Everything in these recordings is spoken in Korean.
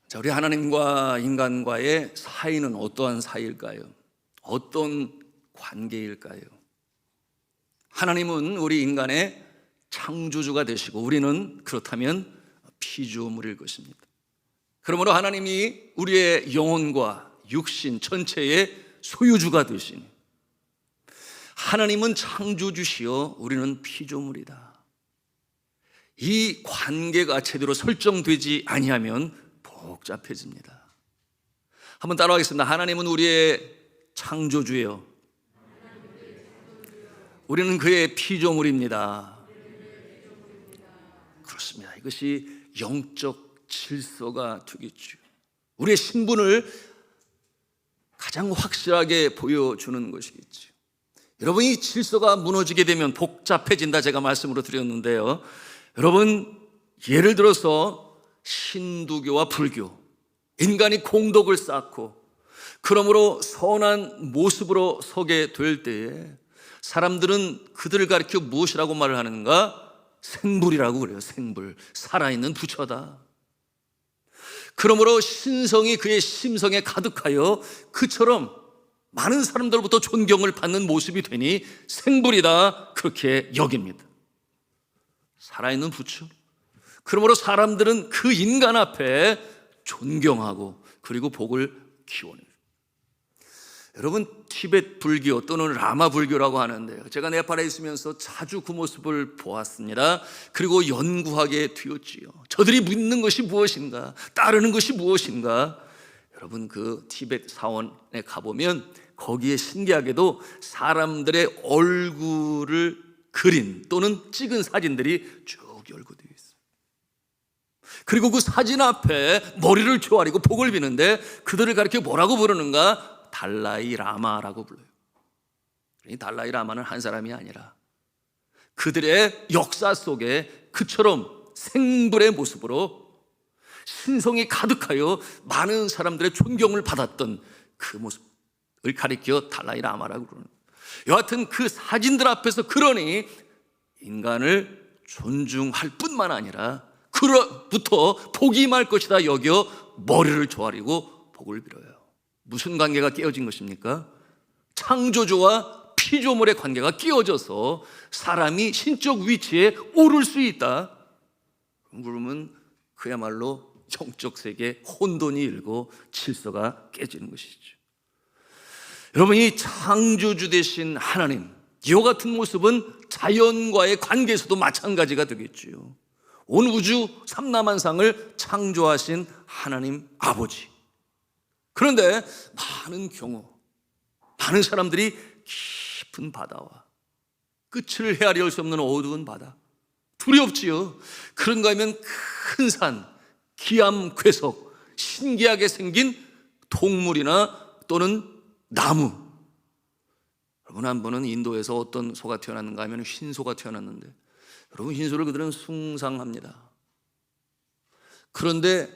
자, 우리 하나님과 인간과의 사이는 어떠한 사이일까요? 어떤 관계일까요? 하나님은 우리 인간의 창조주가 되시고 우리는 그렇다면 피조물일 것입니다. 그러므로 하나님이 우리의 영혼과 육신 전체의 소유주가 되시니 하나님은 창조주시요 우리는 피조물이다. 이 관계가 제대로 설정되지 아니하면 복잡해집니다. 한번 따라하겠습니다. 하나님은 우리의 창조주예요. 우리는 그의 피조물입니다. 그렇습니다. 이것이 영적 질서가 되겠죠. 우리의 신분을 가장 확실하게 보여주는 것이겠죠. 여러분, 이 질서가 무너지게 되면 복잡해진다 제가 말씀으로 드렸는데요. 여러분, 예를 들어서 신두교와 불교, 인간이 공덕을 쌓고 그러므로 선한 모습으로 서게 될 때에 사람들은 그들을 가리켜 무엇이라고 말을 하는가? 생불이라고 그래요. 생불, 살아있는 부처다. 그러므로 신성이 그의 심성에 가득하여 그처럼 많은 사람들로부터 존경을 받는 모습이 되니 생불이다, 그렇게 여깁니다. 살아있는 부처. 그러므로 사람들은 그 인간 앞에 존경하고 그리고 복을 기원해요. 여러분, 티베트 불교 또는 라마 불교라고 하는데요, 제가 네팔에 있으면서 자주 그 모습을 보았습니다. 그리고 연구하게 되었지요. 저들이 믿는 것이 무엇인가, 따르는 것이 무엇인가. 여러분, 그 티베트 사원에 가보면 거기에 신기하게도 사람들의 얼굴을 그린 또는 찍은 사진들이 쭉 열거되어 있어요. 그리고 그 사진 앞에 머리를 조아리고 복을 비는데 그들을 가리켜 뭐라고 부르는가? 달라이 라마라고 불러요. 이 달라이 라마는 한 사람이 아니라 그들의 역사 속에 그처럼 생불의 모습으로 신성이 가득하여 많은 사람들의 존경을 받았던 그 모습을 가리켜 달라이 라마라고 부르는 거예요. 여하튼 그 사진들 앞에서 그러니 인간을 존중할 뿐만 아니라 그로부터 복이 임할 것이다 여겨 머리를 조아리고 복을 빌어요. 무슨 관계가 깨어진 것입니까? 창조주와 피조물의 관계가 끼어져서 사람이 신적 위치에 오를 수 있다. 그러면 그야말로 영적 세계 혼돈이 일고 질서가 깨지는 것이죠. 여러분, 이 창조주 되신 하나님, 이와 같은 모습은 자연과의 관계에서도 마찬가지가 되겠지요. 온 우주 삼라만상을 창조하신 하나님 아버지. 그런데 많은 경우 많은 사람들이 깊은 바다와 끝을 헤아릴 수 없는 어두운 바다, 두렵지요. 그런가 하면 큰 산, 기암 괴석, 신기하게 생긴 동물이나 또는 나무. 여러분, 한 번은 인도에서 어떤 소가 태어났는가 하면 흰소가 태어났는데, 여러분, 흰소를 그들은 숭상합니다. 그런데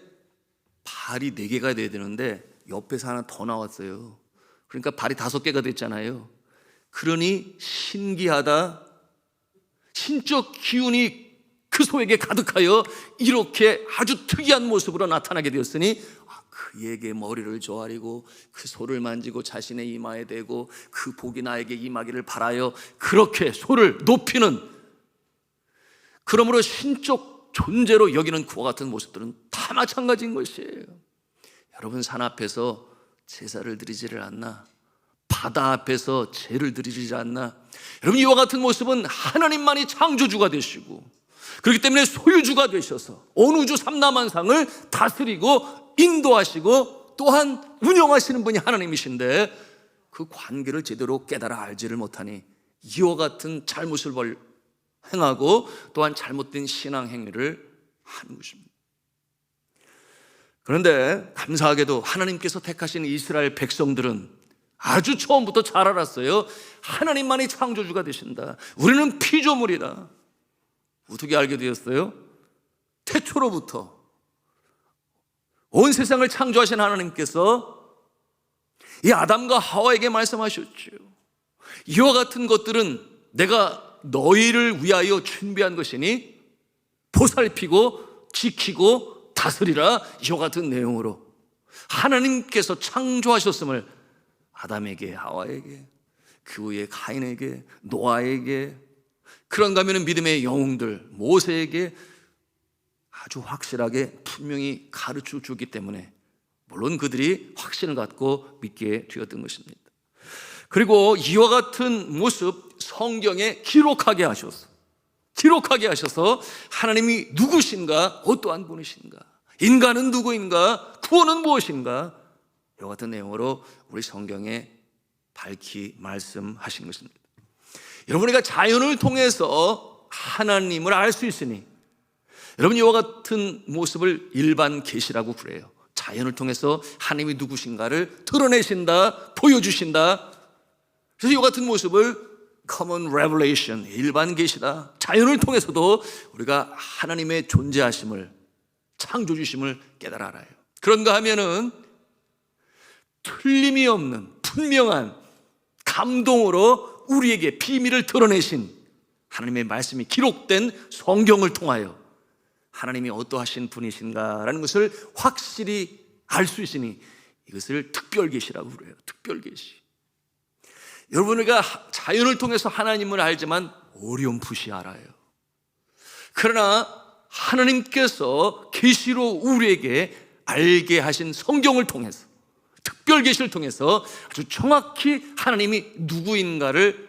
발이 4개가 돼야 되는데 옆에서 하나 더 나왔어요. 그러니까 발이 5개가 됐잖아요. 그러니 신기하다, 신적 기운이 그 소에게 가득하여 이렇게 아주 특이한 모습으로 나타나게 되었으니 그에게 머리를 조아리고 그 소를 만지고 자신의 이마에 대고 그 복이 나에게 임하기를 바라여 그렇게 소를 높이는, 그러므로 신적 존재로 여기는 그와 같은 모습들은 다 마찬가지인 것이에요. 여러분, 산 앞에서 제사를 드리지를 않나? 바다 앞에서 제를 드리지 않나? 여러분, 이와 같은 모습은 하나님만이 창조주가 되시고 그렇기 때문에 소유주가 되셔서 온 우주 삼라만상을 다스리고 인도하시고 또한 운영하시는 분이 하나님이신데 그 관계를 제대로 깨달아 알지를 못하니 이와 같은 잘못을 행하고 또한 잘못된 신앙 행위를 하는 것입니다. 그런데 감사하게도 하나님께서 택하신 이스라엘 백성들은 아주 처음부터 잘 알았어요. 하나님만이 창조주가 되신다. 우리는 피조물이다. 어떻게 알게 되었어요? 태초로부터 온 세상을 창조하신 하나님께서 이 아담과 하와에게 말씀하셨죠. 이와 같은 것들은 내가 너희를 위하여 준비한 것이니 보살피고 지키고 다스리라. 이와 같은 내용으로 하나님께서 창조하셨음을 아담에게, 하와에게, 그 후에 가인에게, 노아에게, 그런가 하면 믿음의 영웅들 모세에게 아주 확실하게 분명히 가르쳐 주기 때문에 물론 그들이 확신을 갖고 믿게 되었던 것입니다. 그리고 이와 같은 모습 성경에 기록하게 하셔서 하나님이 누구신가, 어떠한 분이신가, 인간은 누구인가, 구원은 무엇인가, 이와 같은 내용으로 우리 성경에 밝히 말씀하신 것입니다. 여러분, 우리가 자연을 통해서 하나님을 알 수 있으니 여러분 이와 같은 모습을 일반 계시라고 그래요. 자연을 통해서 하나님이 누구신가를 드러내신다, 보여주신다. 그래서 이와 같은 모습을 common revelation, 일반 계시다. 자연을 통해서도 우리가 하나님의 존재하심을, 창조주심을 깨달아 알아요. 그런가 하면은 틀림이 없는 분명한 감동으로 우리에게 비밀을 드러내신 하나님의 말씀이 기록된 성경을 통하여 하나님이 어떠하신 분이신가라는 것을 확실히 알 수 있으니 이것을 특별계시라고 그래요. 특별계시. 여러분, 우리가 자연을 통해서 하나님을 알지만 어렴풋이 알아요. 그러나 하나님께서 계시로 우리에게 알게 하신 성경을 통해서, 특별계시를 통해서 아주 정확히 하나님이 누구인가를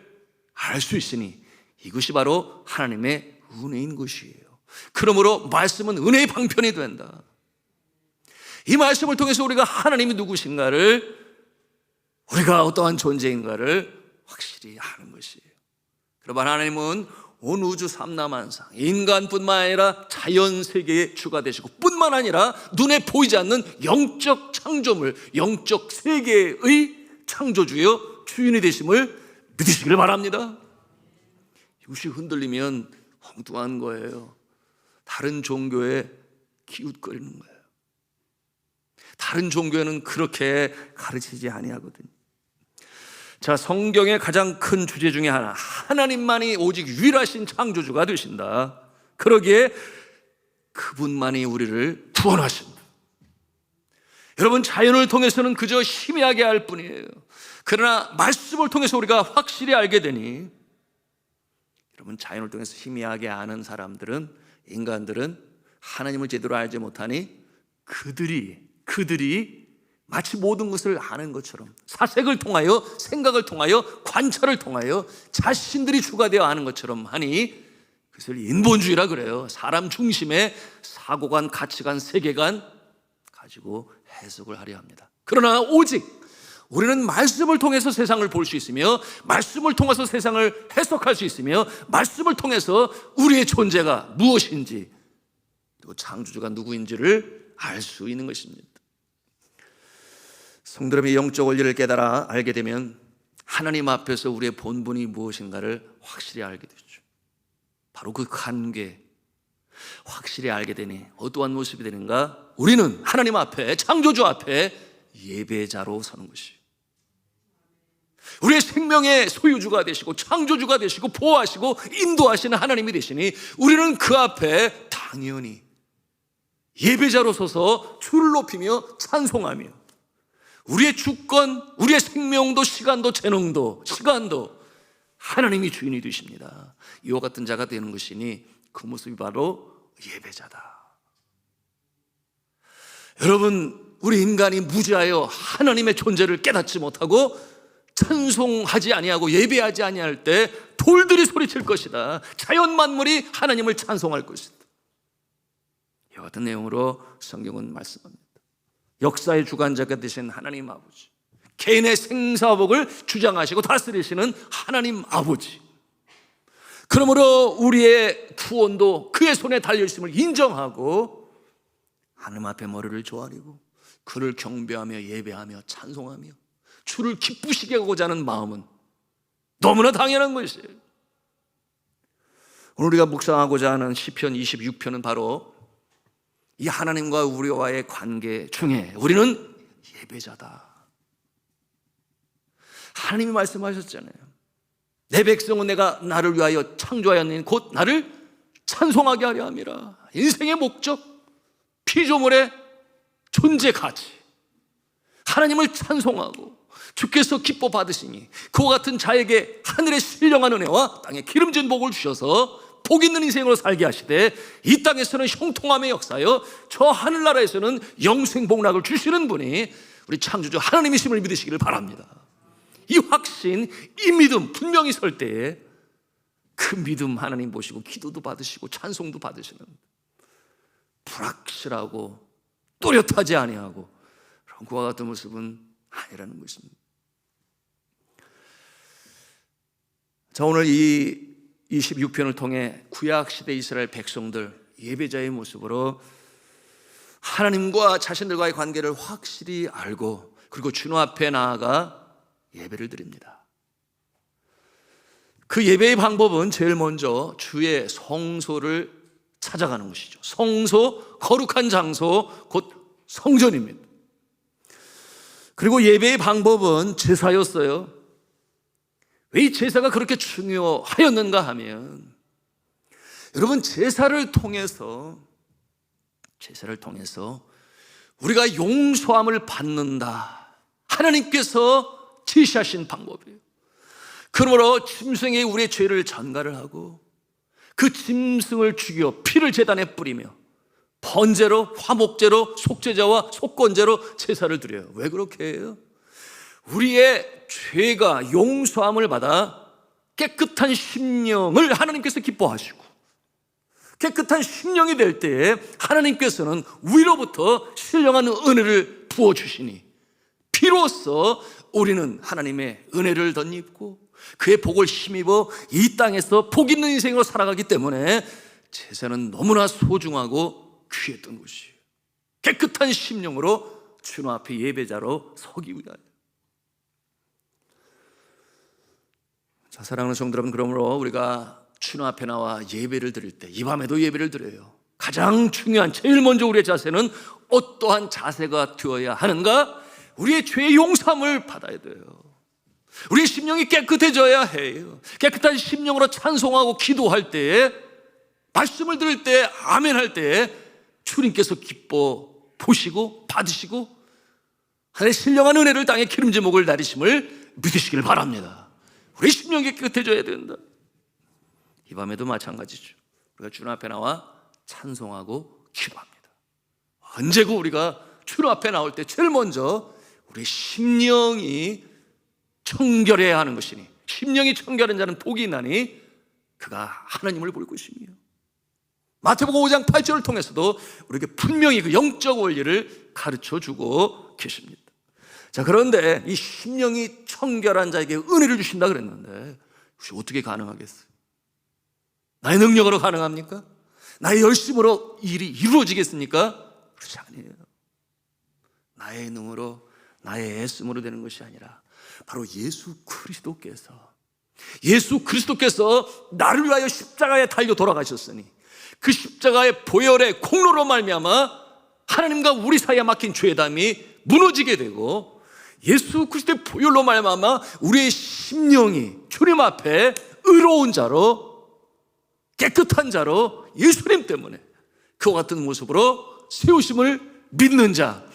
알 수 있으니 이것이 바로 하나님의 은혜인 것이에요. 그러므로 말씀은 은혜의 방편이 된다. 이 말씀을 통해서 우리가 하나님이 누구신가를, 우리가 어떠한 존재인가를 확실히 아는 것이에요. 그러나 하나님은 온 우주 삼라만상, 인간뿐만 아니라 자연 세계의 주가 되시고 뿐만 아니라 눈에 보이지 않는 영적 창조물, 영적 세계의 창조주여 주인이 되심을 믿으시기를 바랍니다. 이것이 흔들리면 엉뚱한 거예요. 다른 종교에 기웃거리는 거예요. 다른 종교는 그렇게 가르치지 아니하거든요. 자, 성경의 가장 큰 주제 중에 하나, 하나님만이 오직 유일하신 창조주가 되신다. 그러기에 그분만이 우리를 구원하신다. 여러분, 자연을 통해서는 그저 희미하게 알 뿐이에요. 그러나 말씀을 통해서 우리가 확실히 알게 되니, 여러분, 자연을 통해서 희미하게 아는 사람들은, 인간들은 하나님을 제대로 알지 못하니 그들이 마치 모든 것을 아는 것처럼 사색을 통하여, 생각을 통하여, 관찰을 통하여 자신들이 주가 되어 아는 것처럼 하니 그것을 인본주의라 그래요. 사람 중심의 사고관, 가치관, 세계관 가지고 해석을 하려 합니다. 그러나 오직 우리는 말씀을 통해서 세상을 볼 수 있으며, 말씀을 통해서 세상을 해석할 수 있으며, 말씀을 통해서 우리의 존재가 무엇인지, 또 창조주가 누구인지를 알 수 있는 것입니다. 성도님의 영적 원리를 깨달아 알게 되면 하나님 앞에서 우리의 본분이 무엇인가를 확실히 알게 되죠. 바로 그 관계 확실히 알게 되니 어떠한 모습이 되는가? 우리는 하나님 앞에, 창조주 앞에 예배자로 서는 것이에요. 우리의 생명의 소유주가 되시고 창조주가 되시고 보호하시고 인도하시는 하나님이 되시니 우리는 그 앞에 당연히 예배자로 서서 주를 높이며 찬송하며 우리의 주권, 우리의 생명도 시간도 재능도 시간도 하나님이 주인이 되십니다. 이와 같은 자가 되는 것이니 그 모습이 바로 예배자다. 여러분, 우리 인간이 무지하여 하나님의 존재를 깨닫지 못하고 찬송하지 아니하고 예배하지 아니할 때 돌들이 소리칠 것이다. 자연 만물이 하나님을 찬송할 것이다. 이와 같은 내용으로 성경은 말씀합니다. 역사의 주관자가 되신 하나님 아버지, 개인의 생사복을 주장하시고 다스리시는 하나님 아버지, 그러므로 우리의 구원도 그의 손에 달려있음을 인정하고 하나님 앞에 머리를 조아리고 그를 경배하며 예배하며 찬송하며 주를 기쁘시게 하고자 하는 마음은 너무나 당연한 것이에요. 오늘 우리가 묵상하고자 하는 시편 26편은 바로 이 하나님과 우리와의 관계 중에 우리는 예배자다. 하나님이 말씀하셨잖아요. 내 백성은 내가 나를 위하여 창조하였느니 곧 나를 찬송하게 하려 함이라. 인생의 목적, 피조물의 존재 가치, 하나님을 찬송하고 주께서 기뻐 받으시니 그와 같은 자에게 하늘의 신령한 은혜와 땅에 기름진 복을 주셔서 복 있는 인생으로 살게 하시되 이 땅에서는 형통함의 역사여 저 하늘나라에서는 영생 복락을 주시는 분이 우리 창조주 하나님이심을 믿으시기를 바랍니다. 이 확신, 이 믿음 분명히 설 때에 그 믿음 하나님 보시고 기도도 받으시고 찬송도 받으시는 불확실하고 또렷하지 아니하고 그런 그와 같은 모습은 아니라는 것입니다. 자, 오늘 이 26편을 통해 구약시대 이스라엘 백성들 예배자의 모습으로 하나님과 자신들과의 관계를 확실히 알고 그리고 주님 앞에 나아가 예배를 드립니다. 그 예배의 방법은 제일 먼저 주의 성소를 찾아가는 것이죠. 성소, 거룩한 장소, 곧 성전입니다. 그리고 예배의 방법은 제사였어요. 왜 이 제사가 그렇게 중요하였는가 하면 여러분 제사를 통해서 우리가 용서함을 받는다. 하나님께서 지시하신 방법이에요. 그러므로 짐승이 우리의 죄를 전가를 하고 그 짐승을 죽여 피를 제단에 뿌리며 번제로, 화목제로, 속죄제와 속건제로 제사를 드려요. 왜 그렇게 해요? 우리의 죄가 용서함을 받아 깨끗한 심령을 하나님께서 기뻐하시고 깨끗한 심령이 될 때에 하나님께서는 위로부터 신령한 은혜를 부어주시니 비로소 우리는 하나님의 은혜를 덧입고 그의 복을 힘입어 이 땅에서 복 있는 인생으로 살아가기 때문에 제사는 너무나 소중하고 귀했던 것이에요. 깨끗한 심령으로 주님 앞에 예배자로 서기 위하여. 자, 사랑하는 성도 여러분, 그러므로 우리가 주님 앞에 나와 예배를 드릴 때 이 밤에도 예배를 드려요. 가장 중요한 제일 먼저 우리의 자세는 어떠한 자세가 되어야 하는가? 우리의 죄의 용서함을 받아야 돼요. 우리의 심령이 깨끗해져야 해요. 깨끗한 심령으로 찬송하고 기도할 때에 말씀을 들을 때 아멘 할 때에 주님께서 기뻐 보시고 받으시고 하나님의 신령한 은혜를 땅에 기름진 목을 내리심을 믿으시길 바랍니다. 우리 심령이 깨끗해져야 된다. 이 밤에도 마찬가지죠. 우리가 주님 앞에 나와 찬송하고 기도합니다. 언제고 우리가 주님 앞에 나올 때 제일 먼저 우리 심령이 청결해야 하는 것이니 심령이 청결한 자는 복이 있나니 그가 하나님을 볼 것이며 마태복음 5장 8절을 통해서도 우리에게 분명히 그 영적 원리를 가르쳐주고 계십니다. 자, 그런데 이 심령이 청결한 자에게 은혜를 주신다 그랬는데 혹시 어떻게 가능하겠어요? 나의 능력으로 가능합니까? 나의 열심으로 일이 이루어지겠습니까? 그렇지 않아요. 나의 능으로 나의 애씀으로 되는 것이 아니라 바로 예수 그리스도께서 나를 위하여 십자가에 달려 돌아가셨으니 그 십자가의 보혈의 공로로 말미암아 하나님과 우리 사이에 막힌 죄담이 무너지게 되고 예수 그리스도의 보혈로 말미암아 우리의 심령이 주님 앞에 의로운 자로 깨끗한 자로 예수님 때문에 그와 같은 모습으로 세우심을 믿는 자.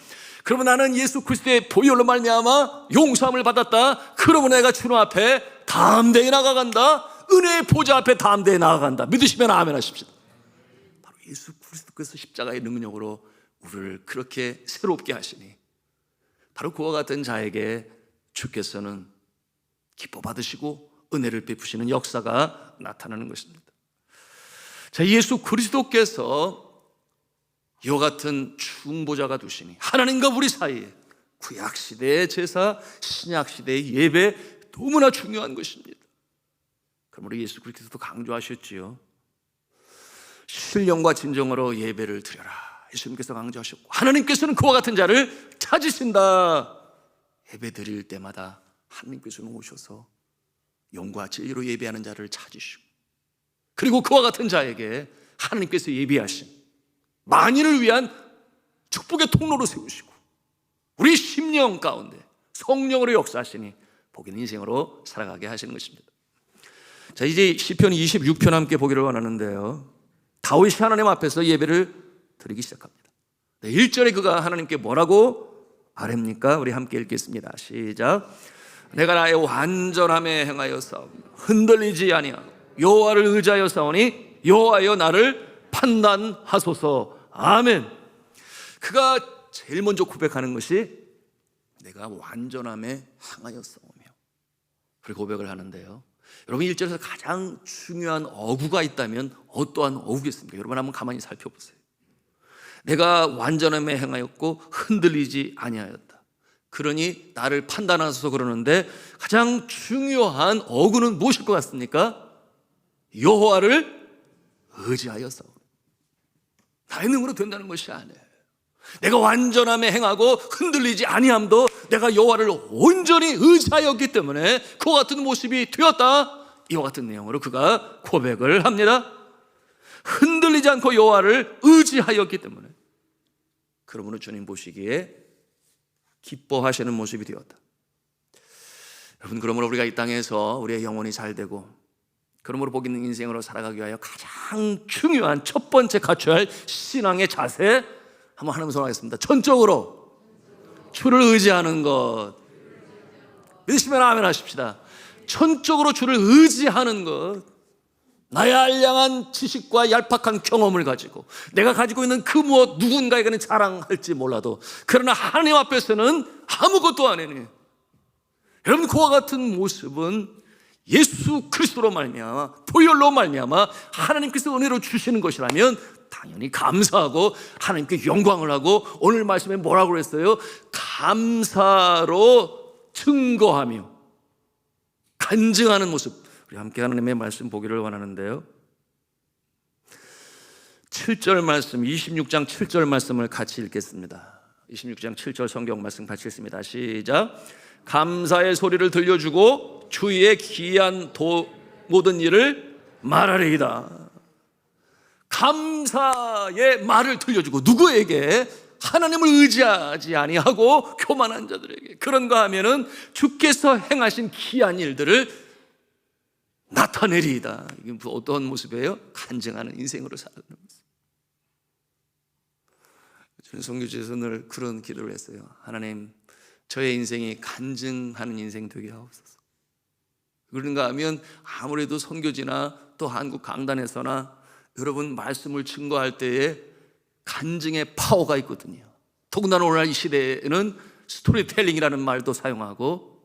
그러면 나는 예수 그리스도의 보혈로 말미암아 용서함을 받았다. 그러면 내가 주님 앞에 담대히 나아간다. 은혜의 보좌 앞에 담대히 나아간다. 믿으시면 아멘 하십시오. 바로 예수 그리스도께서 십자가의 능력으로 우리를 그렇게 새롭게 하시니 바로 그와 같은 자에게 주께서는 기뻐 받으시고 은혜를 베푸시는 역사가 나타나는 것입니다. 자, 예수 그리스도께서 이와 같은 중보자가 두시니 하나님과 우리 사이에 구약시대의 제사, 신약시대의 예배 너무나 중요한 것입니다. 그럼 우리 예수 그리스도도 강조하셨지요. 신령과 진정으로 예배를 드려라. 예수님께서 강조하셨고 하나님께서는 그와 같은 자를 찾으신다. 예배 드릴 때마다 하나님께서는 오셔서 영과 진리로 예배하는 자를 찾으시고 그리고 그와 같은 자에게 하나님께서 예비하신 만인을 위한 축복의 통로로 세우시고 우리 심령 가운데 성령으로 역사하시니 복 있는 인생으로 살아가게 하시는 것입니다. 자, 이제 시편 26편 함께 보기를 원하는데요. 다윗이 하나님 앞에서 예배를 드리기 시작합니다. 1절에 그가 하나님께 뭐라고 아뢰입니까? 우리 함께 읽겠습니다. 시작. 내가 나의 완전함에 행하여 싸우며 흔들리지 아니하고 여호와를 의지하여 싸우니 여호와여 나를 판단하소서. 아멘. 그가 제일 먼저 고백하는 것이 내가 완전함에 행하여 싸우며, 그리고 고백을 하는데요. 여러분 1절에서 가장 중요한 어구가 있다면 어떠한 어구겠습니까? 여러분 한번 가만히 살펴보세요. 내가 완전함에 행하였고 흔들리지 아니하였다. 그러니 나를 판단하소서 그러는데 가장 중요한 어구는 무엇일 것 같습니까? 여호와를 의지하여 싸우는. 나의 능으로 된다는 것이 아니에요. 내가 완전함에 행하고 흔들리지 아니함도 내가 여호와를 온전히 의지하였기 때문에 그와 같은 모습이 되었다. 이와 같은 내용으로 그가 고백을 합니다. 흔들리지 않고 여호와를 의지하였기 때문에, 그러므로 주님 보시기에 기뻐하시는 모습이 되었다. 여러분, 그러므로 우리가 이 땅에서 우리의 영혼이 잘 되고 그러므로 복 있는 인생으로 살아가기 위하여 가장 중요한 첫 번째 갖춰야 할 신앙의 자세, 한번 하나님 손하겠습니다. 전적으로 주를 의지하는 것. 믿으시면 아멘 하십시다. 전적으로 주를 의지하는 것. 나의 알량한 지식과 얄팍한 경험을 가지고 내가 가지고 있는 그 무엇 누군가에게는 자랑할지 몰라도 그러나 하나님 앞에서는 아무것도 아니니, 여러분 그와 같은 모습은 예수 그리스도로 말미암아 보혈로 말미암아 하나님께서 은혜로 주시는 것이라면 당연히 감사하고 하나님께 영광을 하고, 오늘 말씀에 뭐라고 그랬어요? 감사로 증거하며 간증하는 모습. 우리 함께 하나님의 말씀 보기를 원하는데요. 7절 말씀, 26장 7절 말씀을 같이 읽겠습니다. 26장 7절 성경 말씀 같이 읽습니다. 시작. 감사의 소리를 들려주고 주의 기이한 모든 일을 말하리이다. 감사의 말을 들려주고, 누구에게? 하나님을 의지하지 아니하고 교만한 자들에게. 그런가 하면은 주께서 행하신 기이한 일들을 나타내리이다. 이게 어떤 모습이에요? 간증하는 인생으로 사는 모습. 저는 선교지에서 늘 그런 기도를 했어요. 하나님, 저의 인생이 간증하는 인생 되게 하옵소서. 그런가 하면 아무래도 선교지나 또 한국 강단에서나 여러분 말씀을 증거할 때에 간증의 파워가 있거든요. 더군다나 오늘날 이 시대에는 스토리텔링이라는 말도 사용하고,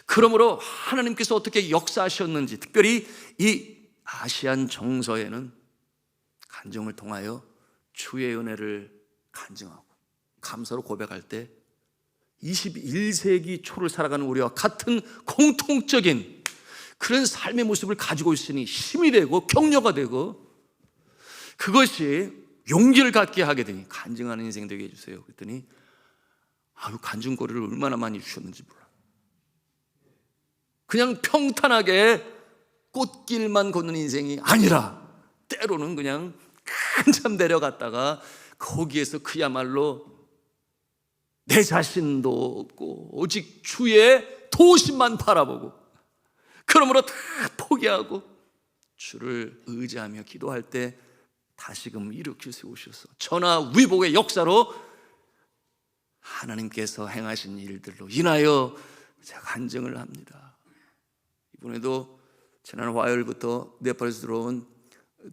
그러므로 하나님께서 어떻게 역사하셨는지, 특별히 이 아시안 정서에는 간증을 통하여 주의 은혜를 간증하고 감사로 고백할 때 21세기 초를 살아가는 우리와 같은 공통적인 그런 삶의 모습을 가지고 있으니 힘이 되고 격려가 되고, 그것이 용기를 갖게 하게 되니 간증하는 인생 되게 해주세요. 그랬더니 간증거리를 얼마나 많이 주셨는지 몰라. 그냥 평탄하게 꽃길만 걷는 인생이 아니라 때로는 그냥 한참 내려갔다가 거기에서 그야말로 내 자신도 없고 오직 주의 도심만 바라보고, 그러므로 다 포기하고 주를 의지하며 기도할 때 다시금 일으켜 세우셔서 전화위복의 역사로 하나님께서 행하신 일들로 인하여 제가 간증을 합니다. 이번에도 지난 화요일부터 네팔에서 들어온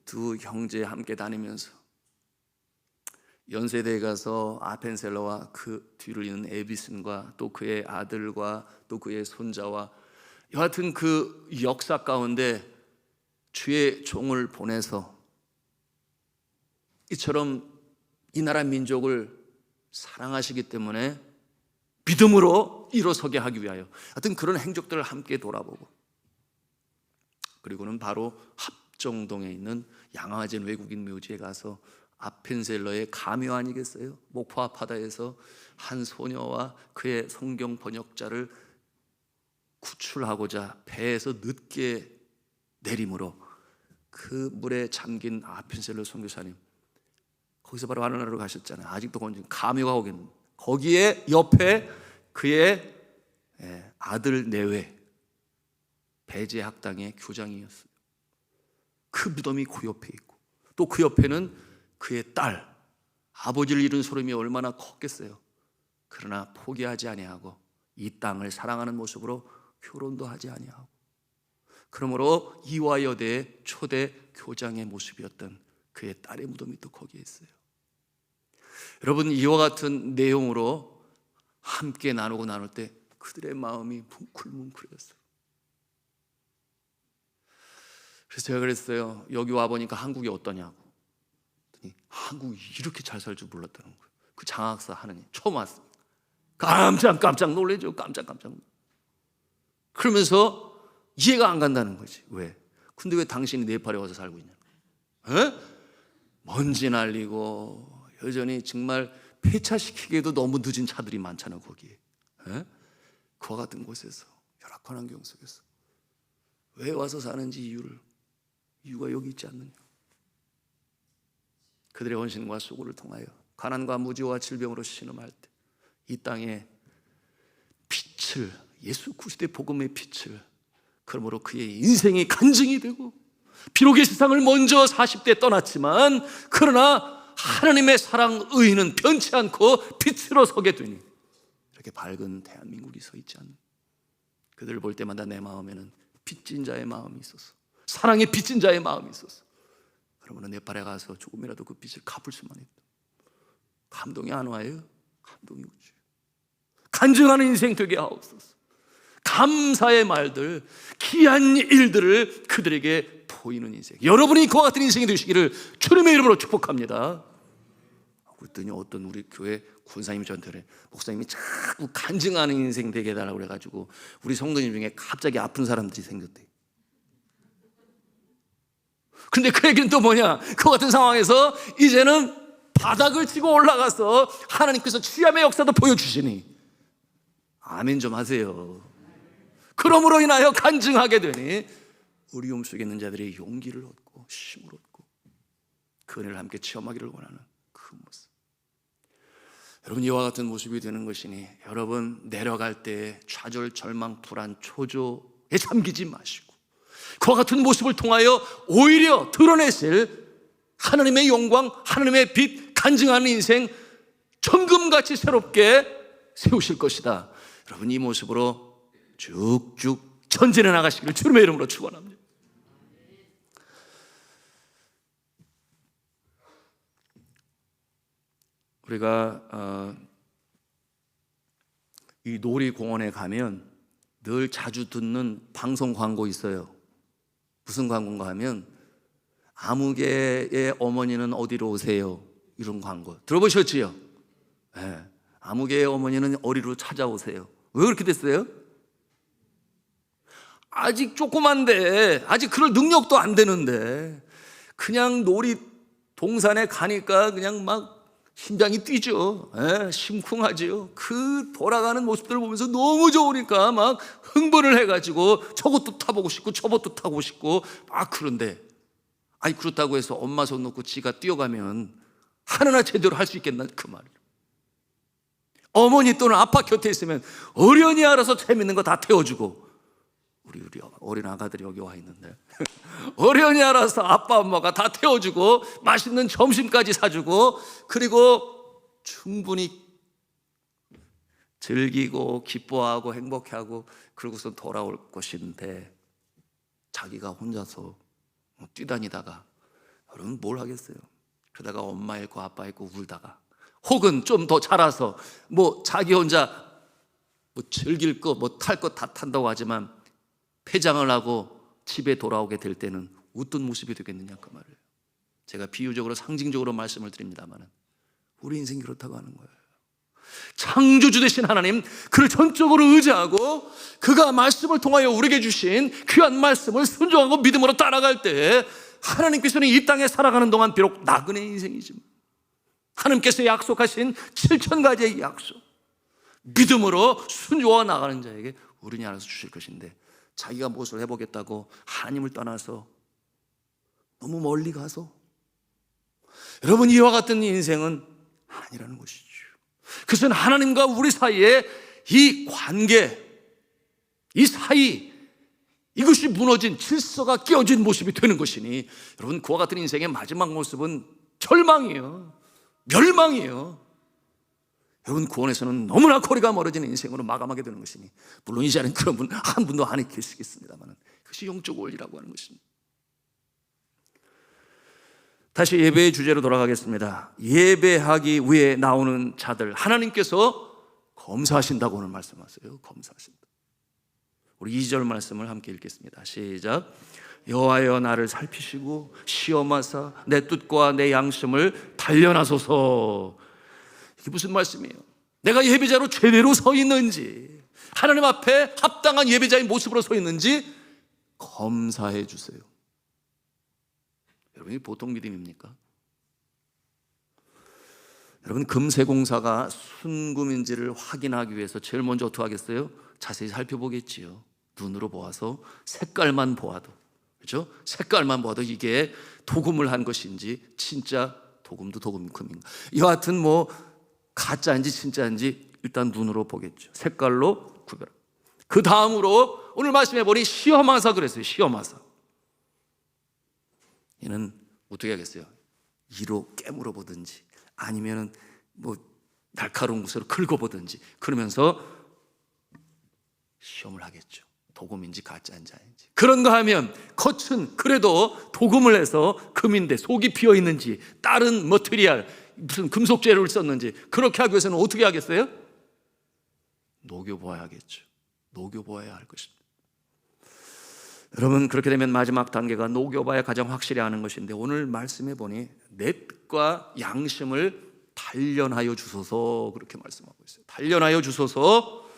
두 형제 함께 다니면서 연세대에 가서 아펜셀러와 그 뒤를 잇는 에비슨과 또 그의 아들과 또 그의 손자와 여하튼 그 역사 가운데 주의 종을 보내서 이처럼 이 나라 민족을 사랑하시기 때문에 믿음으로 일어서게 하기 위하여 하여튼 그런 행적들을 함께 돌아보고, 그리고는 바로 합정동에 있는 양화진 외국인 묘지에 가서 아펜셀러의 가묘 아니겠어요? 목포 아파다에서 한 소녀와 그의 성경 번역자를 구출하고자 배에서 늦게 내림으로 그 물에 잠긴 아펜셀러 선교사님, 거기서 바로 하늘나라로 가셨잖아요. 아직도 가묘가 거기는, 거기에 옆에 그의 아들 내외, 배제 학당의 교장이었어요. 그 무덤이 그 옆에 있고 또 그 옆에는 그의 딸, 아버지를 잃은 소름이 얼마나 컸겠어요. 그러나 포기하지 아니하고 이 땅을 사랑하는 모습으로 결혼도 하지 아니하고, 그러므로 이화여대의 초대 교장의 모습이었던 그의 딸의 무덤이 또 거기에 있어요. 여러분, 이와 같은 내용으로 함께 나누고 나눌 때 그들의 마음이 뭉클뭉클했어요. 그래서 제가 그랬어요. 여기 와보니까 한국이 어떠냐고. 한국이 이렇게 잘 살 줄 몰랐다는 거예요. 그 장학사 하느님 처음 왔어요. 깜짝 놀래죠. 깜짝. 그러면서 이해가 안 간다는 거지. 왜? 근데 왜 당신이 네팔에 와서 살고 있냐? 먼지 날리고 여전히 정말 폐차시키기에도 너무 늦은 차들이 많잖아요, 거기에. 그와 같은 곳에서, 열악한 환경 속에서 왜 와서 사는지 이유가 여기 있지 않느냐. 그들의 헌신과 수고를 통하여 가난과 무지와 질병으로 신음할 때 이 땅에 빛을, 예수 그리스도의 복음의 빛을, 그러므로 그의 인생이 간증이 되고, 비록 이 세상을 먼저 40대 떠났지만 그러나 하나님의 사랑 의는 변치 않고 빛으로 서게 되니 이렇게 밝은 대한민국이 서 있지 않는, 그들을 볼 때마다 내 마음에는 빚진 자의 마음이 있었어. 사랑에 빚진 자의 마음이 있었어. 그러면 네팔에 가서 조금이라도 그 빚을 갚을 수만 있다. 감동이 안 와요? 감동이 오죠. 간증하는 인생 되게 하옵소서. 감사의 말들, 귀한 일들을 그들에게 보이는 인생, 여러분이 그와 같은 인생이 되시기를 주님의 이름으로 축복합니다. 그랬더니 어떤 우리 교회 군사님이 저한테 그래, 목사님이 자꾸 간증하는 인생 되게 해달라고 그래가지고 우리 성도님 중에 갑자기 아픈 사람들이 생겼대. 근데 그 얘기는 또 뭐냐, 그 같은 상황에서 이제는 바닥을 치고 올라가서 하나님께서 취함의 역사도 보여주시니 아멘 좀 하세요. 그러므로 인하여 간증하게 되니 어려움 속에 있는 자들의 용기를 얻고 힘을 얻고 그 은혜를 함께 체험하기를 원하는 그 모습. 여러분, 이와 같은 모습이 되는 것이니 여러분, 내려갈 때 좌절, 절망, 불안, 초조에 잠기지 마시고 그와 같은 모습을 통하여 오히려 드러내실 하나님의 영광, 하나님의 빛, 간증하는 인생 천금같이 새롭게 세우실 것이다. 여러분, 이 모습으로 쭉쭉 전진해 나가시기를 주님의 이름으로 축원합니다. 우리가 이 놀이공원에 가면 늘 자주 듣는 방송 광고 있어요. 무슨 광고인가 하면 아무개의 어머니는 어디로 오세요? 이런 광고 들어보셨지요? 네. 아무개의 어머니는 어디로 찾아오세요. 왜 그렇게 됐어요? 아직 조그만데, 아직 그럴 능력도 안 되는데 그냥 놀이동산에 가니까 그냥 막 심장이 뛰죠. 심쿵하죠. 그 돌아가는 모습들을 보면서 너무 좋으니까 막 흥분을 해가지고 저것도 타보고 싶고 저것도 타고 싶고 막 그런데, 아니 그렇다고 해서 엄마 손 놓고 지가 뛰어가면 하나나 제대로 할 수 있겠나, 그 말이에요. 어머니 또는 아빠 곁에 있으면 어련히 알아서 재밌는 거 다 태워주고, 우리 어린 아가들이 여기 와 있는데 어련히 알아서 아빠 엄마가 다 태워주고 맛있는 점심까지 사주고, 그리고 충분히 즐기고 기뻐하고 행복해하고 그러고서 돌아올 것인데 자기가 혼자서 뛰다니다가 여러분 뭘 하겠어요? 그러다가 엄마 있고 아빠 있고 울다가, 혹은 좀 더 자라서 뭐 자기 혼자 뭐 즐길 거 뭐 탈 거 다 탄다고 하지만 폐장을 하고 집에 돌아오게 될 때는 어떤 모습이 되겠느냐, 그 말이에요. 제가 비유적으로 상징적으로 말씀을 드립니다만 우리 인생이 그렇다고 하는 거예요. 창조주 되신 하나님, 그를 전적으로 의지하고 그가 말씀을 통하여 우리에게 주신 귀한 말씀을 순종하고 믿음으로 따라갈 때 하나님께서는 이 땅에 살아가는 동안 비록 나그네 인생이지만 하나님께서 약속하신 7,000가지의 약속, 믿음으로 순종하고 나가는 자에게 우리니 알아서 주실 것인데, 자기가 무엇을 해보겠다고 하나님을 떠나서 너무 멀리 가서, 여러분 이와 같은 인생은 아니라는 것이죠. 그것은 하나님과 우리 사이에 이 관계, 이 사이, 이것이 무너진 질서가 깨어진 모습이 되는 것이니, 여러분, 그와 같은 인생의 마지막 모습은 절망이에요. 멸망이에요. 여러분, 구원에서는 너무나 거리가 멀어지는 인생으로 마감하게 되는 것이니, 물론 이 자리는 그런 분 한 분도 안 계시겠습니다만, 그것이 영적 원리라고 하는 것입니다. 다시 예배의 주제로 돌아가겠습니다. 예배하기 위해 나오는 자들, 하나님께서 검사하신다고 오늘 말씀하세요. 검사하신다. 우리 2절 말씀을 함께 읽겠습니다. 시작. 여호와여 나를 살피시고 시험하사 내 뜻과 내 양심을 단련하소서. 이게 무슨 말씀이에요? 내가 예배자로 제대로 서 있는지, 하나님 앞에 합당한 예배자의 모습으로 서 있는지 검사해 주세요. 여러분이 보통 믿음입니까? 여러분, 금세공사가 순금인지를 확인하기 위해서 제일 먼저 어떻게 하겠어요? 자세히 살펴보겠지요. 눈으로 보아서 색깔만 보아도, 그렇죠? 색깔만 보아도 이게 도금을 한 것인지 진짜 도금도 도금금인가, 이와 같은 가짜인지 진짜인지 일단 눈으로 보겠죠. 색깔로 구별. 그 다음으로 오늘 말씀해 보니 시험하사 그랬어요. 시험하사. 얘는 어떻게 하겠어요? 이로 깨물어 보든지 아니면은 날카로운 구슬로 긁어보든지 그러면서 시험을 하겠죠. 도금인지 가짜인지 아닌지. 그런가 하면 겉은 그래도 도금을 해서 금인데 속이 비어 있는지, 다른 머티리얼 무슨 금속 재료를 썼는지 그렇게 하기 위해서는 어떻게 하겠어요? 녹여보아야 하겠죠. 녹여보아야 할 것입니다. 여러분, 그렇게 되면 마지막 단계가 녹여봐야 가장 확실히 아는 것인데, 오늘 말씀해 보니 내 뜻과 양심을 단련하여 주소서, 그렇게 말씀하고 있어요. 단련하여 주소서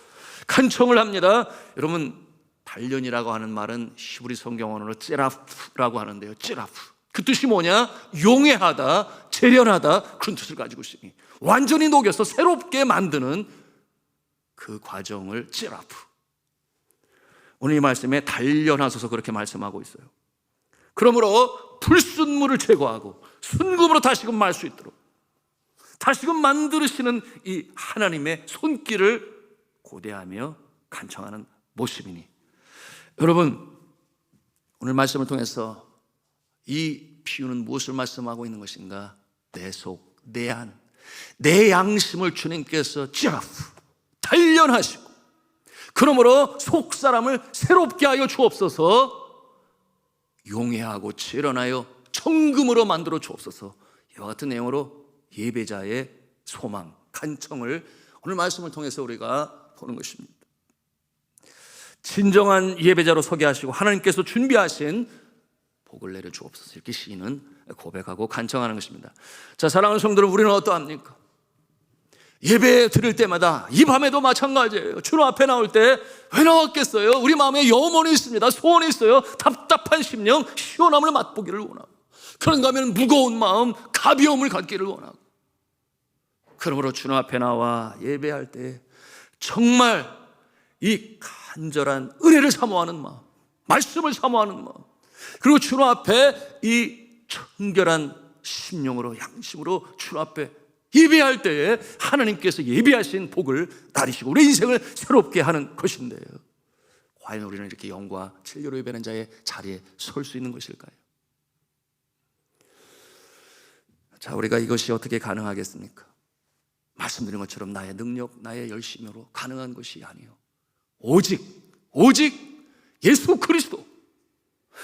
간청을 합니다. 여러분, 단련이라고 하는 말은 히브리 성경 언어로 찌라프라고 하는데요. 찌라프. 그 뜻이 뭐냐? 용해하다, 재련하다, 그런 뜻을 가지고 있으니 완전히 녹여서 새롭게 만드는 그 과정을 찌라프. 오늘 이 말씀에 단련하소서 그렇게 말씀하고 있어요. 그러므로 불순물을 제거하고 순금으로 다시금 말 수 있도록 다시금 만드시는 이 하나님의 손길을 고대하며 간청하는 모습이니, 여러분, 오늘 말씀을 통해서 이 비유는 무엇을 말씀하고 있는 것인가? 내 속, 내 안, 내 양심을 주님께서 찌라프 단련하시고, 그러므로 속 사람을 새롭게 하여 주옵소서, 용해하고 재련하여 청금으로 만들어 주옵소서. 이와 같은 내용으로 예배자의 소망, 간청을 오늘 말씀을 통해서 우리가 보는 것입니다. 진정한 예배자로 서게 하시고 하나님께서 준비하신 복을 내려 주옵소서, 이렇게 시인은 고백하고 간청하는 것입니다. 자, 사랑하는 성도들, 우리는 어떠합니까? 예배 드릴 때마다, 이 밤에도 마찬가지예요. 주님 앞에 나올 때 왜 나왔겠어요? 우리 마음에 염원이 있습니다. 소원이 있어요. 답답한 심령, 시원함을 맛보기를 원하고, 그런가 하면 무거운 마음, 가벼움을 갖기를 원하고, 그러므로 주님 앞에 나와 예배할 때 정말 이 간절한 은혜를 사모하는 마음, 말씀을 사모하는 마음, 그리고 주님 앞에 이 청결한 심령으로, 양심으로 주님 앞에 예배할 때에 하나님께서 예배하신 복을 나리시고 우리 인생을 새롭게 하는 것인데요, 과연 우리는 이렇게 영과 진리로 예배하는 자의 자리에 설 수 있는 것일까요? 자, 우리가 이것이 어떻게 가능하겠습니까? 말씀드린 것처럼 나의 능력, 나의 열심으로 가능한 것이 아니요, 오직 예수 그리스도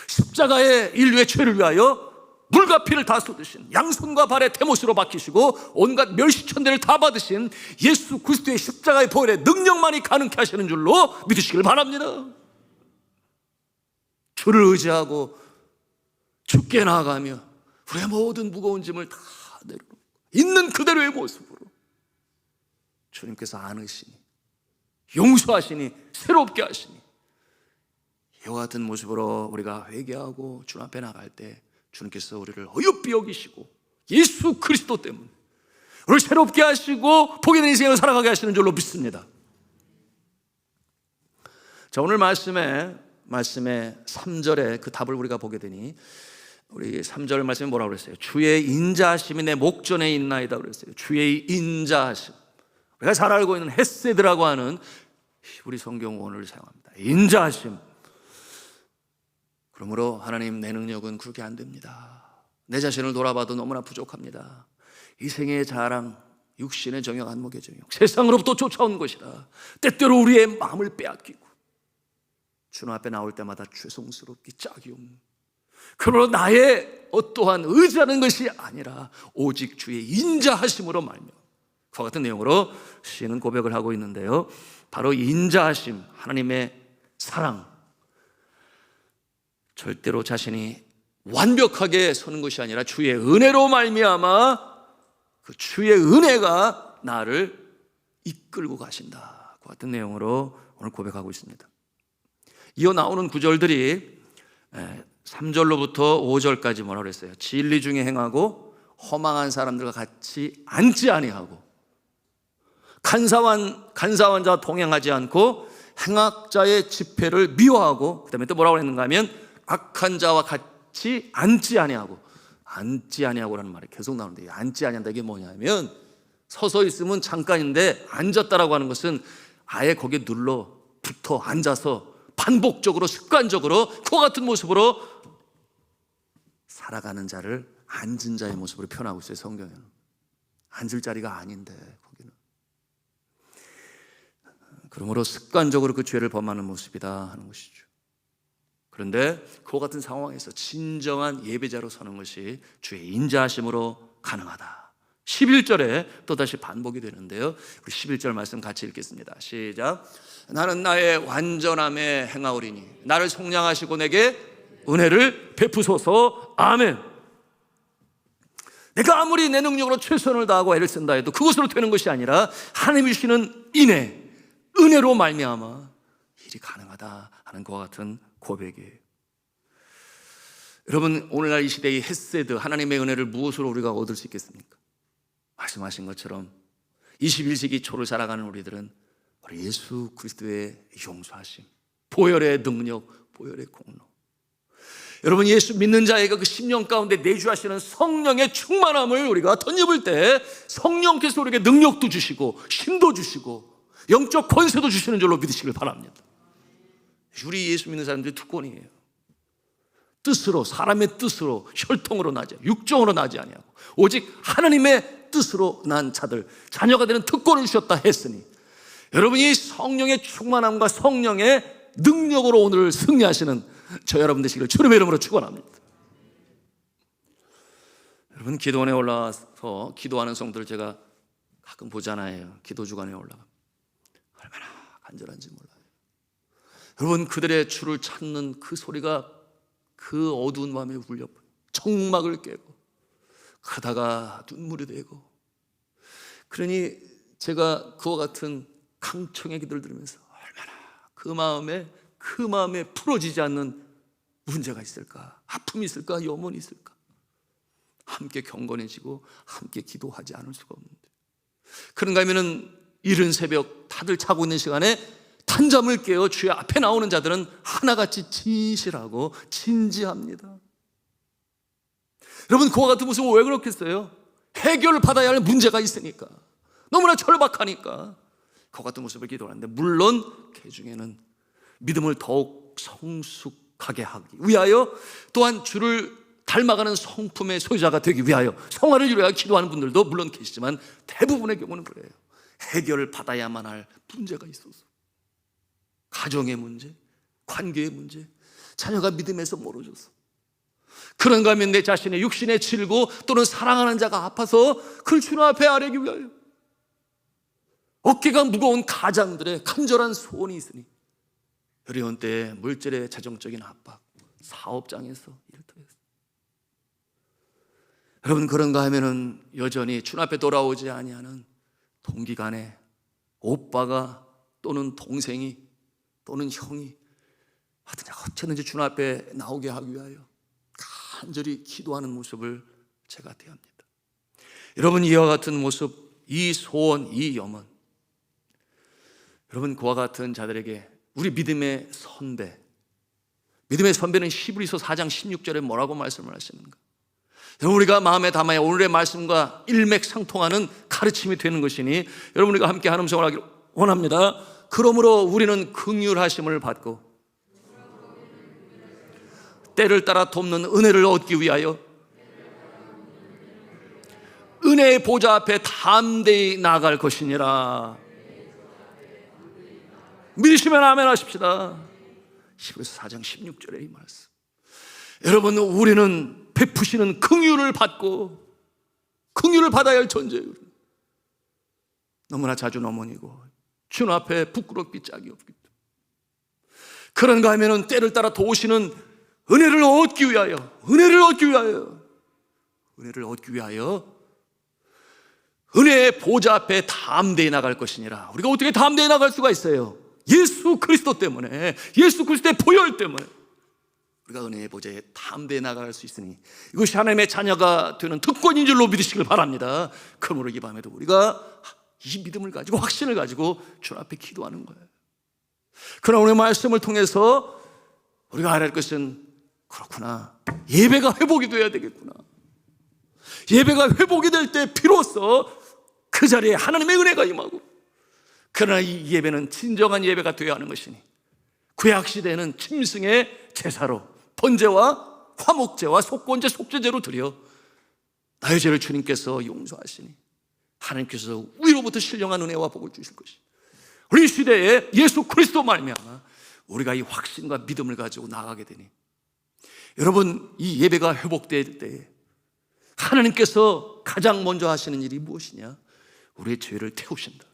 십자가의 인류의 죄를 위하여 물과 피를 다 쏟으신, 양손과 발에 대못으로 박히시고 온갖 멸시천대를 다 받으신 예수 그리스도의 십자가의 보혈의 능력만이 가능케 하시는 줄로 믿으시길 바랍니다. 주를 의지하고 주께 나아가며 우리의 모든 무거운 짐을 다 내려놓고 있는 그대로의 모습으로 주님께서 안으시니, 용서하시니, 새롭게 하시니, 이와 같은 모습으로 우리가 회개하고 주님 앞에 나갈 때 주님께서 우리를 어여삐 여기시고 예수 그리스도 때문에 우리를 새롭게 하시고 복이 있는 인생을 살아가게 하시는 줄로 믿습니다. 자, 오늘 말씀의 3절에 그 답을 우리가 보게 되니, 우리 3절 말씀에 뭐라고 그랬어요? 주의 인자하심이 내 목전에 있나이다 그랬어요. 주의 인자하심, 우리가 잘 알고 있는 헤세드라고 하는 우리 성경 원어를 사용합니다. 인자하심. 그러므로 하나님, 내 능력은 그렇게 안 됩니다. 내 자신을 돌아봐도 너무나 부족합니다. 이 생애의 자랑, 육신의 정욕, 안목의 정욕, 세상으로부터 쫓아온 것이라 때때로 우리의 마음을 빼앗기고 주님 앞에 나올 때마다 죄송스럽기 짝이 없는, 그러나 나의 어떠한 의지하는 것이 아니라 오직 주의 인자하심으로 말며, 그와 같은 내용으로 시인은 고백을 하고 있는데요, 바로 인자하심, 하나님의 사랑, 절대로 자신이 완벽하게 서는 것이 아니라 주의 은혜로 말미암아 그 주의 은혜가 나를 이끌고 가신다, 그 같은 내용으로 오늘 고백하고 있습니다. 이어 나오는 구절들이 3절로부터 5절까지 뭐라고 그랬어요? 진리 중에 행하고 허망한 사람들과 같이 앉지 아니하고 간사한 자와 동행하지 않고 행악자의 집회를 미워하고, 그 다음에 또 뭐라고 했는가 하면 악한 자와 같이 앉지 아니하고라는 말이 계속 나오는데, 앉지 아니한다, 이게 뭐냐면 서서 있으면 잠깐인데 앉았다라고 하는 것은 아예 거기에 붙어 앉아서 반복적으로 습관적으로 그와 같은 모습으로 살아가는 자를 앉은 자의 모습으로 표현하고 있어요. 성경에는 앉을 자리가 아닌데 거기는. 그러므로 습관적으로 그 죄를 범하는 모습이다 하는 것이죠. 그런데 그와 같은 상황에서 진정한 예배자로 서는 것이 주의 인자하심으로 가능하다. 11절에 또다시 반복이 되는데요, 우리 11절 말씀 같이 읽겠습니다. 시작. 나는 나의 완전함에 행하오리니 나를 속량하시고 내게 은혜를 베푸소서. 아멘. 내가 아무리 내 능력으로 최선을 다하고 애를 쓴다 해도 그것으로 되는 것이 아니라 하나님이 주시는 은혜로 말미암아 일이 가능하다 하는 것과 같은 고백이에요. 여러분, 오늘날 이 시대의 헤세드, 하나님의 은혜를 무엇으로 우리가 얻을 수 있겠습니까? 말씀하신 것처럼 21세기 초를 살아가는 우리들은 우리 예수 그리스도의 용서하심, 보혈의 능력, 보혈의 공로, 여러분, 예수 믿는 자에게 그 심령 가운데 내주하시는 성령의 충만함을 우리가 덧입을 때 성령께서 우리에게 능력도 주시고 힘도 주시고 영적 권세도 주시는 줄로 믿으시길 바랍니다. 우리 예수 믿는 사람들이 특권이에요. 뜻으로, 사람의 뜻으로, 혈통으로 나지, 육정으로 나지 아니하고 오직 하나님의 뜻으로 난 자들, 자녀가 되는 특권을 주셨다 했으니, 여러분이 성령의 충만함과 성령의 능력으로 오늘 승리하시는 저 여러분 되시기를 주님의 이름으로 축원합니다. 여러분, 기도원에 올라와서 기도하는 성도들 제가 가끔 보잖아요. 기도 주간에 올라가 얼마나 간절한지 몰라요. 여러분, 그들의 주를 찾는 그 소리가 그 어두운 밤에 울려 정막을 깨고 그러다가 눈물이 되고, 그러니 제가 그와 같은 강청의 기도를 들으면서 얼마나 그 마음에 풀어지지 않는 문제가 있을까, 아픔이 있을까, 염원이 있을까. 함께 경건해지고 함께 기도하지 않을 수가 없는데, 그런가 하면은 이른 새벽 다들 자고 있는 시간에 단잠을 깨어 주의 앞에 나오는 자들은 하나같이 진실하고 진지합니다. 여러분, 그와 같은 모습은 왜 그렇겠어요? 해결받아야 할 문제가 있으니까, 너무나 절박하니까 그와 같은 모습을 기도하는데, 물론 그 중에는 믿음을 더욱 성숙하게 하기 위하여, 또한 주를 닮아가는 성품의 소유자가 되기 위하여 성화를 이루어 기도하는 분들도 물론 계시지만 대부분의 경우는 그래요. 해결을 받아야만 할 문제가 있어서, 가정의 문제, 관계의 문제, 자녀가 믿음에서 멀어져서, 그런가 하면 내 자신의 육신에 질고 또는 사랑하는 자가 아파서 그를 주님 앞에 아뢰기 위하여, 어깨가 무거운 가장들의 간절한 소원이 있으니, 어려운 때에 물질의 재정적인 압박, 사업장에서 일터에서, 여러분, 그런가 하면은 여전히 주님 앞에 돌아오지 아니하는 동기간에 오빠가 또는 동생이 또는 형이 어쨌든지 주님 앞에 나오게 하기 위하여 간절히 기도하는 모습을 제가 대합니다. 여러분, 이와 같은 모습, 이 소원, 이 염원, 여러분, 그와 같은 자들에게 우리 믿음의 선배는 히브리서 4장 16절에 뭐라고 말씀을 하시는가? 여러분, 우리가 마음에 담아야 오늘의 말씀과 일맥상통하는 가르침이 되는 것이니, 여러분, 우리가 함께 한 음성을 하기를 원합니다. 그러므로 우리는 긍휼하심을 받고 때를 따라 돕는 은혜를 얻기 위하여 은혜의 보좌 앞에 담대히 나아갈 것이니라. 믿으시면 아멘 하십시다. 히브리서 4장 16절에 이 말씀. 여러분, 우리는 베푸시는 긍휼을 받고 긍휼을 받아야 할 존재예요. 너무나 자주 넘어니고 주님 앞에 부끄럽기 짝이 없기 때문에. 그런가 하면은 때를 따라 도우시는 은혜를 얻기 위하여 은혜의 보좌 앞에 담대히 나갈 것이니라. 우리가 어떻게 담대히 나갈 수가 있어요? 예수 그리스도 때문에, 예수 그리스도의 보혈 때문에 우리가 은혜의 보좌에 담대히 나갈 수 있으니 이것이 하나님의 자녀가 되는 특권인 줄로 믿으시길 바랍니다. 그러므로 이 밤에도 우리가 이 믿음을 가지고, 확신을 가지고 주님 앞에 기도하는 거예요. 그러나 오늘 말씀을 통해서 우리가 알아야 할 것은, 그렇구나, 예배가 회복이 돼야 되겠구나. 예배가 회복이 될 때 비로소 그 자리에 하나님의 은혜가 임하고, 그러나 이 예배는 진정한 예배가 되어야 하는 것이니 구약시대에는 짐승의 제사로 번제와 화목제와 속건제, 속죄제로 드려 나의 죄를 주님께서 용서하시니 하나님께서 위로부터 신령한 은혜와 복을 주실 것이, 우리 시대에 예수 그리스도 말미암아 우리가 이 확신과 믿음을 가지고 나아가게 되니, 여러분, 이 예배가 회복될 때에 하나님께서 가장 먼저 하시는 일이 무엇이냐? 우리의 죄를 태우신다.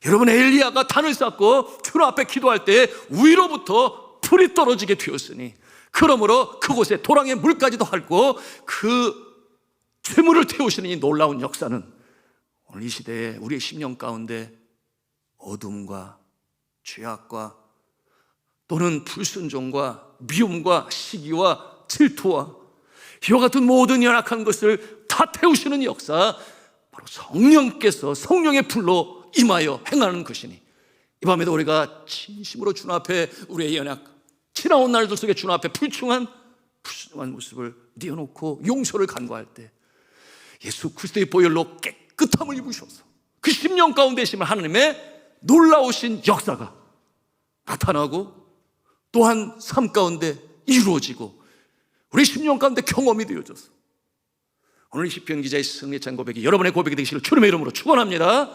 여러분, 엘리야가 단을 쌓고 주님 앞에 기도할 때 위로부터 불이 떨어지게 되었으니, 그러므로 그곳에 도랑의 물까지도 핥고 그 죄물을 태우시는 이 놀라운 역사는 오늘 이 시대에 우리의 심령 가운데 어둠과 죄악과 또는 불순종과 미움과 시기와 질투와 이와 같은 모든 연약한 것을 다 태우시는 역사, 바로 성령께서 성령의 불로 임하여 행하는 것이니, 이 밤에도 우리가 진심으로 주님 앞에 우리의 연약, 지나온 날들 속에 주님 앞에 불충한 불순종한 모습을 내어놓고 용서를 간구할 때 예수 그리스도의 보혈로 깨끗함을 입으셔서 그 심령 가운데 있으면 하나님의 놀라우신 역사가 나타나고 또한 삶 가운데 이루어지고 우리 심령 가운데 경험이 되어져서 오늘 시편 기자의 승리찬 고백이 여러분의 고백이 되시기를 주님의 이름으로 축원합니다.